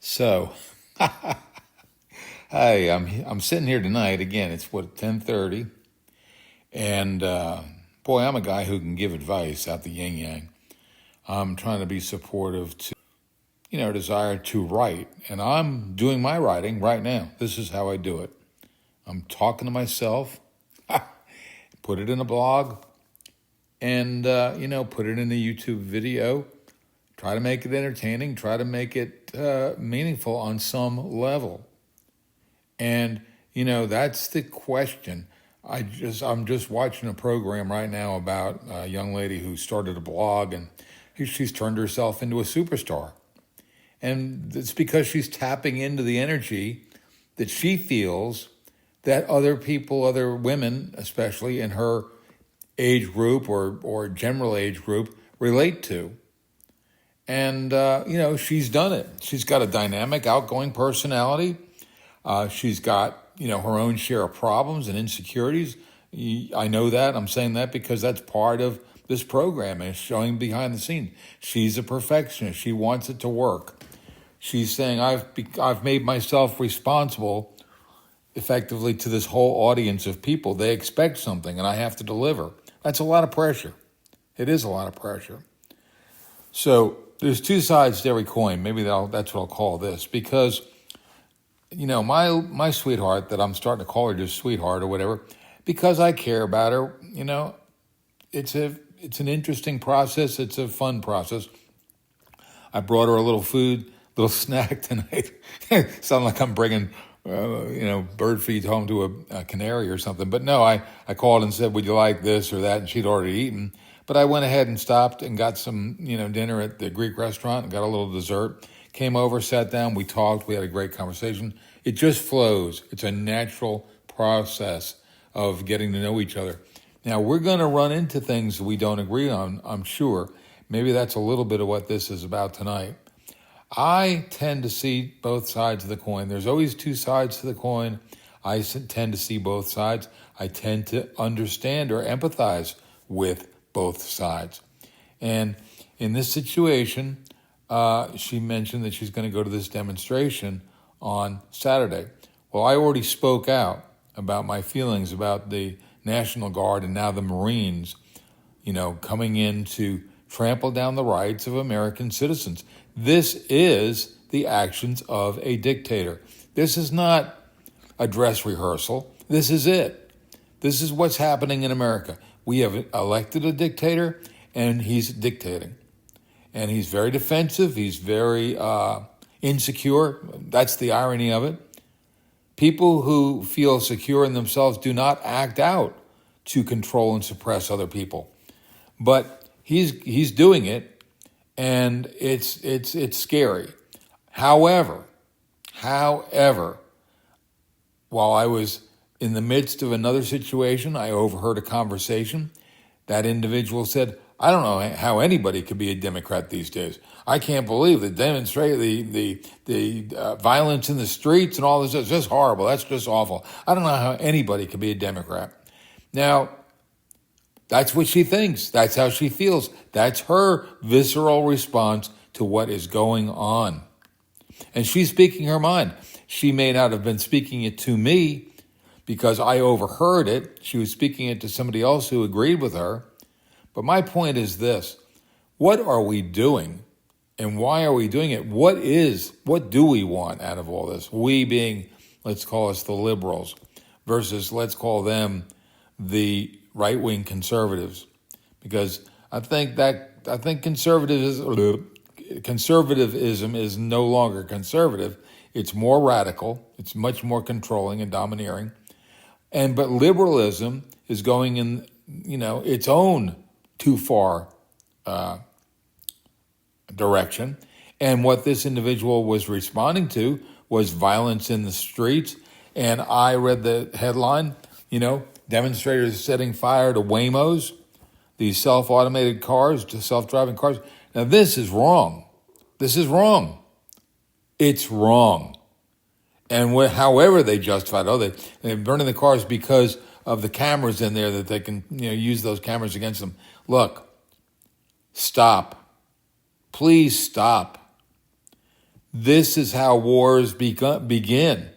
So, hey, I'm sitting here tonight again. It's 10:30, and boy, I'm a guy who can give advice out the yin yang. I'm trying to be supportive to desire to write, and I'm doing my writing right now. This is how I do it. I'm talking to myself, put it in a blog, and put it in a YouTube video. Try to make it entertaining. Try to make it meaningful on some level. And that's the question. I'm just watching a program right now about a young lady who started a blog, and she's turned herself into a superstar. And it's because she's tapping into the energy that she feels that other people, other women, especially in her age group or general age group, relate to. And she's done it. She's got a dynamic, outgoing personality. She's got, her own share of problems and insecurities. I know that. I'm saying that because that's part of this program, is showing behind the scenes. She's a perfectionist. She wants it to work. She's saying, I've made myself responsible effectively to this whole audience of people. They expect something and I have to deliver. That's a lot of pressure. It is a lot of pressure. So there's two sides to every coin. Maybe that's what I'll call this, because my sweetheart, that I'm starting to call her just sweetheart or whatever, because I care about her. It's an interesting process. It's a fun process. I brought her a little food, little snack tonight. Sound like I'm bringing bird feed home to a canary or something. But no, I called and said, would you like this or that? And she'd already eaten. But I went ahead and stopped and got some, dinner at the Greek restaurant and got a little dessert. Came over, sat down, we talked, we had a great conversation. It just flows. It's a natural process of getting to know each other. Now, we're going to run into things we don't agree on, I'm sure. Maybe that's a little bit of what this is about tonight. I tend to see both sides of the coin. There's always two sides to the coin. I tend to see both sides. I tend to understand or empathize with both sides. And in this situation, she mentioned that she's going to go to this demonstration on Saturday. Well, I already spoke out about my feelings about the National Guard and now the Marines, coming in to trample down the rights of American citizens. This is the actions of a dictator. This is not a dress rehearsal. This is it. This is what's happening in America. We have elected a dictator, and he's dictating. And he's very defensive. He's very insecure. That's the irony of it. People who feel secure in themselves do not act out to control and suppress other people. But he's doing it, and it's scary. However, while I was in the midst of another situation, I overheard a conversation. That individual said, I don't know how anybody could be a Democrat these days. I can't believe the violence in the streets and all this is just horrible. That's just awful. I don't know how anybody could be a Democrat. Now, that's what she thinks. That's how she feels. That's her visceral response to what is going on. And she's speaking her mind. She may not have been speaking it to me because I overheard it. She was speaking it to somebody else who agreed with her. But my point is this: what are we doing, and why are we doing it? What do we want out of all this? We being, let's call us the liberals, versus let's call them the right-wing conservatives, because I think conservatism is no longer conservative. It's more radical. It's much more controlling and domineering. But liberalism is going in, its own too far direction. And what this individual was responding to was violence in the streets. And I read the headline, demonstrators setting fire to Waymos, these self-automated cars, to self-driving cars. Now, this is wrong. This is wrong. It's wrong. And however they justify it, they're burning the cars because of the cameras in there that they can, use those cameras against them. Look, stop. Please stop. This is how wars begin.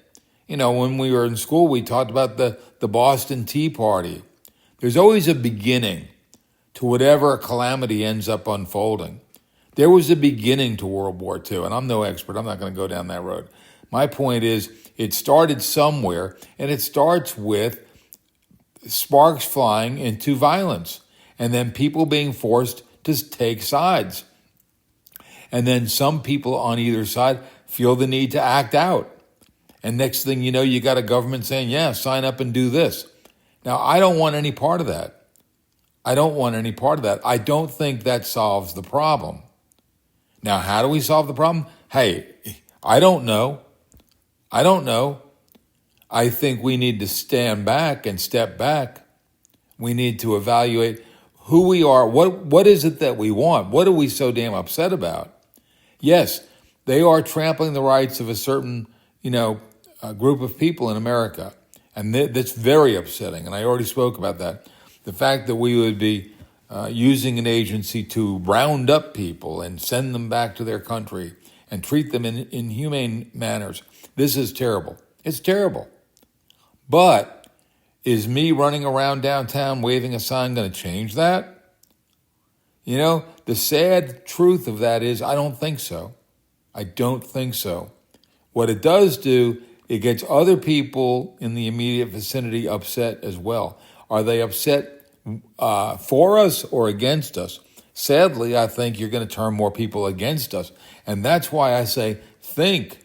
When we were in school, we talked about the Boston Tea Party. There's always a beginning to whatever calamity ends up unfolding. There was a beginning to World War II, and I'm no expert. I'm not going to go down that road. My point is, it started somewhere, and it starts with sparks flying into violence, and then people being forced to take sides. And then some people on either side feel the need to act out. And next thing you know, you got a government saying, yeah, sign up and do this. Now, I don't want any part of that. I don't think that solves the problem. Now, how do we solve the problem? Hey, I don't know. I think we need to stand back and step back. We need to evaluate who we are. What is it that we want? What are we so damn upset about? Yes, they are trampling the rights of a certain, group of people in America. And that's very upsetting. And I already spoke about that. The fact that we would be using an agency to round up people and send them back to their country and treat them in inhumane manners. This is terrible. It's terrible. But is me running around downtown waving a sign going to change that? The sad truth of that is I don't think so. What it does do, it gets other people in the immediate vicinity upset as well. Are they upset for us or against us? Sadly, I think you're going to turn more people against us. And that's why I say think,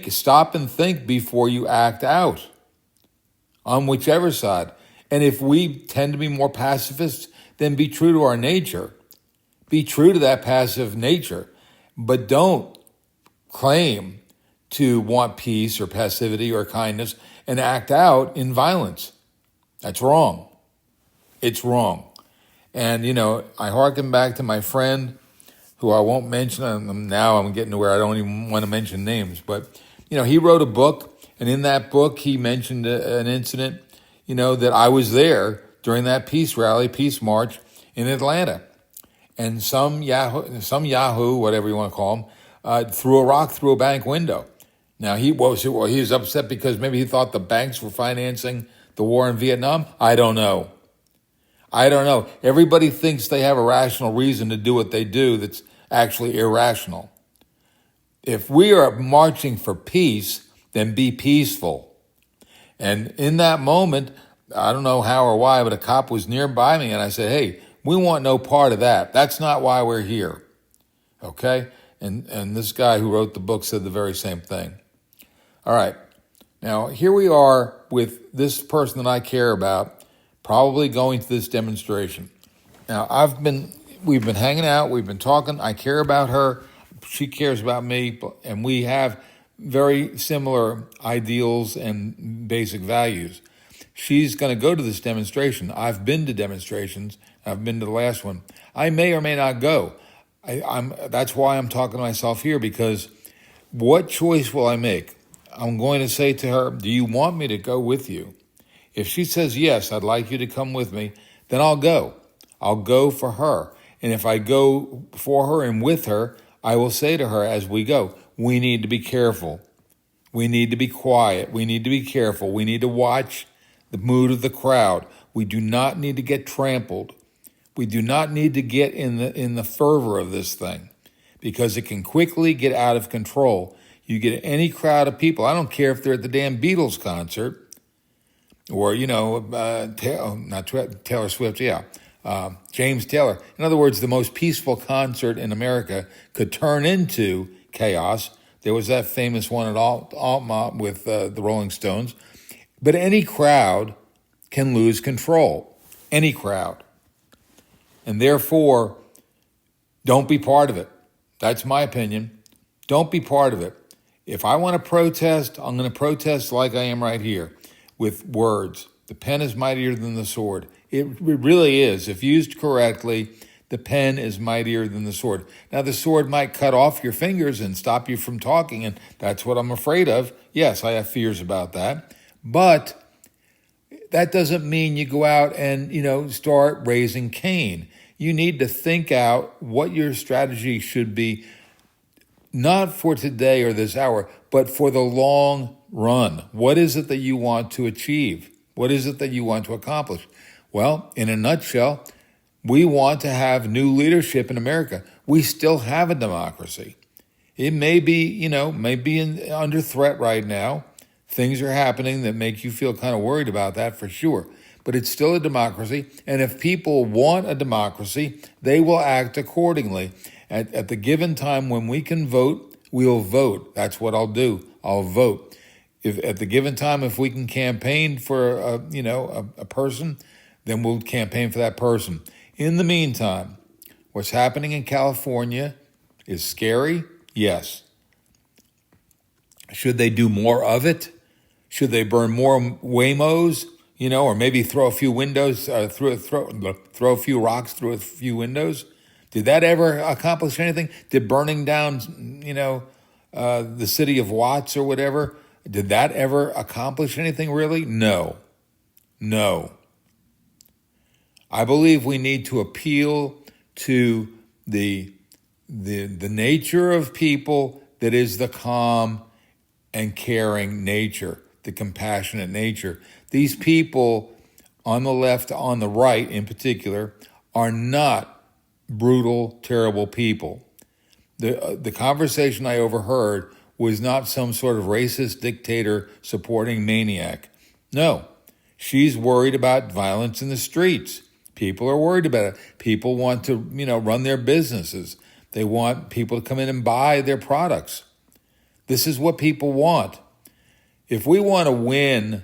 stop and think before you act out on whichever side. And if we tend to be more pacifists, then be true to our nature. Be true to that passive nature. But don't claim to want peace or passivity or kindness and act out in violence. That's wrong. It's wrong. And, I hearken back to my friend, who I won't mention. Now I'm getting to where I don't even want to mention names. But, he wrote a book, and in that book he mentioned an incident, that I was there during that peace march in Atlanta. And some Yahoo, whatever you want to call him, threw a rock through a bank window. Now, he was upset because maybe he thought the banks were financing the war in Vietnam. I don't know. Everybody thinks they have a rational reason to do what they do that's actually irrational. If we are marching for peace, then be peaceful. And in that moment, I don't know how or why, but a cop was nearby me, and I said, hey, we want no part of that. That's not why we're here. Okay? And this guy who wrote the book said the very same thing. All right. Now, here we are with this person that I care about probably going to this demonstration. Now, we've been hanging out, we've been talking, I care about her, she cares about me, and we have very similar ideals and basic values. She's going to go to this demonstration. I've been to demonstrations. I've been to the last one. I may or may not go. That's why I'm talking to myself here, because what choice will I make? I'm going to say to her, do you want me to go with you? If she says, yes, I'd like you to come with me, then I'll go. I'll go for her. And if I go for her and with her, I will say to her as we go, we need to be careful. We need to be quiet. We need to be careful. We need to watch the mood of the crowd. We do not need to get trampled. We do not need to get in the fervor of this thing, because it can quickly get out of control. You get any crowd of people. I don't care if they're at the damn Beatles concert or, not Taylor Swift, James Taylor. In other words, the most peaceful concert in America could turn into chaos. There was that famous one at Altamont with the Rolling Stones. But any crowd can lose control. Any crowd. And therefore, don't be part of it. That's my opinion. Don't be part of it. If I want to protest, I'm going to protest like I am right here, with words. The pen is mightier than the sword. It really is. If used correctly, the pen is mightier than the sword. Now, the sword might cut off your fingers and stop you from talking, and that's what I'm afraid of. Yes, I have fears about that. But that doesn't mean you go out and, start raising Cain. You need to think out what your strategy should be not for today or this hour, but for the long run. What is it that you want to achieve? What is it that you want to accomplish? Well, in a nutshell, we want to have new leadership in America. We still have a democracy. It may be, under threat right now. Things are happening that make you feel kind of worried about that for sure. But it's still a democracy. And if people want a democracy, they will act accordingly. At the given time when we can vote, we'll vote. That's what I'll do. I'll vote. If at the given time, if we can campaign for a person, then we'll campaign for that person. In the meantime, what's happening in California is scary. Yes. Should they do more of it? Should they burn more Waymos? Or maybe throw a few windows, throw a few rocks through a few windows? Did that ever accomplish anything? Did burning down, the city of Watts or whatever, did that ever accomplish anything really? No. I believe we need to appeal to the nature of people that is the calm and caring nature, the compassionate nature. These people on the left, on the right in particular, are not brutal, terrible people. The conversation I overheard was not some sort of racist dictator supporting maniac. No, she's worried about violence in the streets. People are worried about it. People want to, run their businesses. They want people to come in and buy their products. This is what people want. If we want to win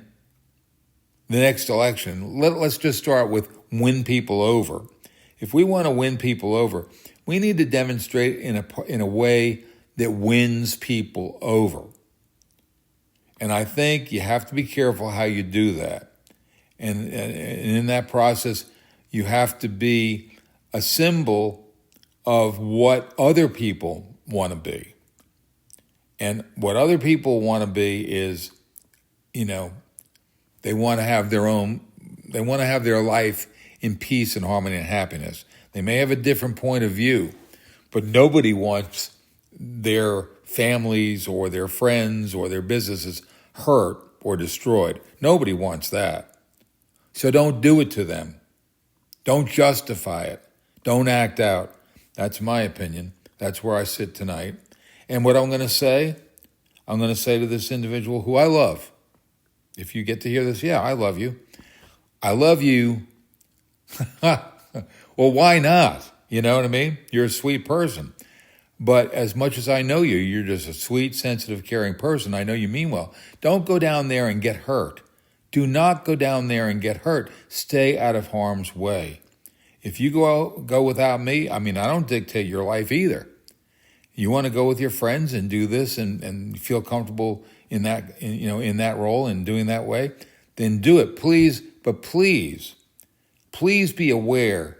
the next election, let's just start with win people over. If we want to win people over, we need to demonstrate in a way that wins people over. And I think you have to be careful how you do that. And in that process, you have to be a symbol of what other people want to be. And what other people want to be is, they want to have their life in peace and harmony and happiness. They may have a different point of view, but nobody wants their families or their friends or their businesses hurt or destroyed. Nobody wants that. So don't do it to them. Don't justify it. Don't act out. That's my opinion. That's where I sit tonight. And what I'm going to say to this individual who I love, if you get to hear this, yeah, I love you. I love you. Well, why not? You know what I mean? You're a sweet person. But as much as I know you, you're just a sweet, sensitive, caring person. I know you mean well. Don't go down there and get hurt. Do not go down there and get hurt. Stay out of harm's way. If you go without me, I don't dictate your life either. You want to go with your friends and do this and feel comfortable in that role and doing that way, then do it. Please, but please be aware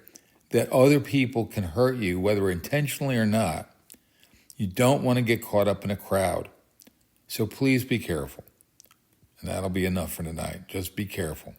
that other people can hurt you, whether intentionally or not. You don't want to get caught up in a crowd. So please be careful. And that'll be enough for tonight. Just be careful.